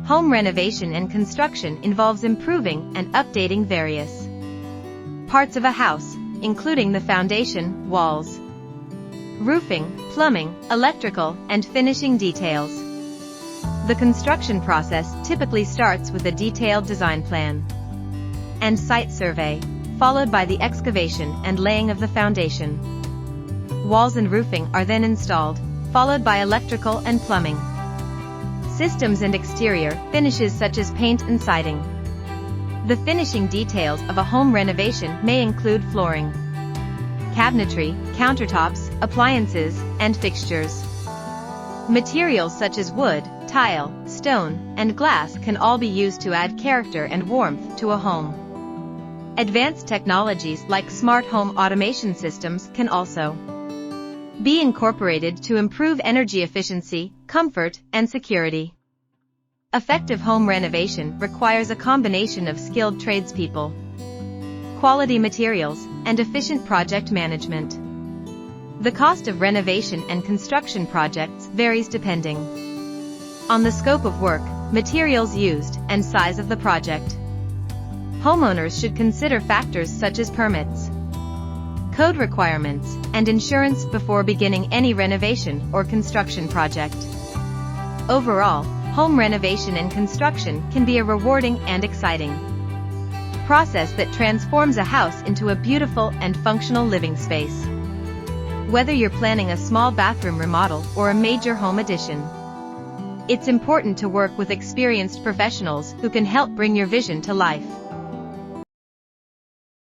Home renovation and construction involves improving and updating various parts of a house, including the foundation, walls, roofing, plumbing, electrical, and finishing details. The construction process typically starts with a detailed design plan and site survey, followed by the excavation and laying of the foundation. Walls and roofing are then installed, followed by electrical and plumbing systems and exterior finishes such as paint and siding. The finishing details of a home renovation may include flooring, cabinetry, countertops, appliances, and fixtures. Materials such as wood, tile, stone, and glass can all be used to add character and warmth to a home. Advanced technologies like smart home automation systems can also be incorporated to improve energy efficiency, comfort, and security. Effective home renovation requires a combination of skilled tradespeople, quality materials, and efficient project management. The cost of renovation and construction projects varies depending on the scope of work, materials used, and size of the project. Homeowners should consider factors such as permits, code requirements, and insurance before beginning any renovation or construction project. Overall, home renovation and construction can be a rewarding and exciting process that transforms a house into a beautiful and functional living space. Whether you're planning a small bathroom remodel or a major home addition, it's important to work with experienced professionals who can help bring your vision to life.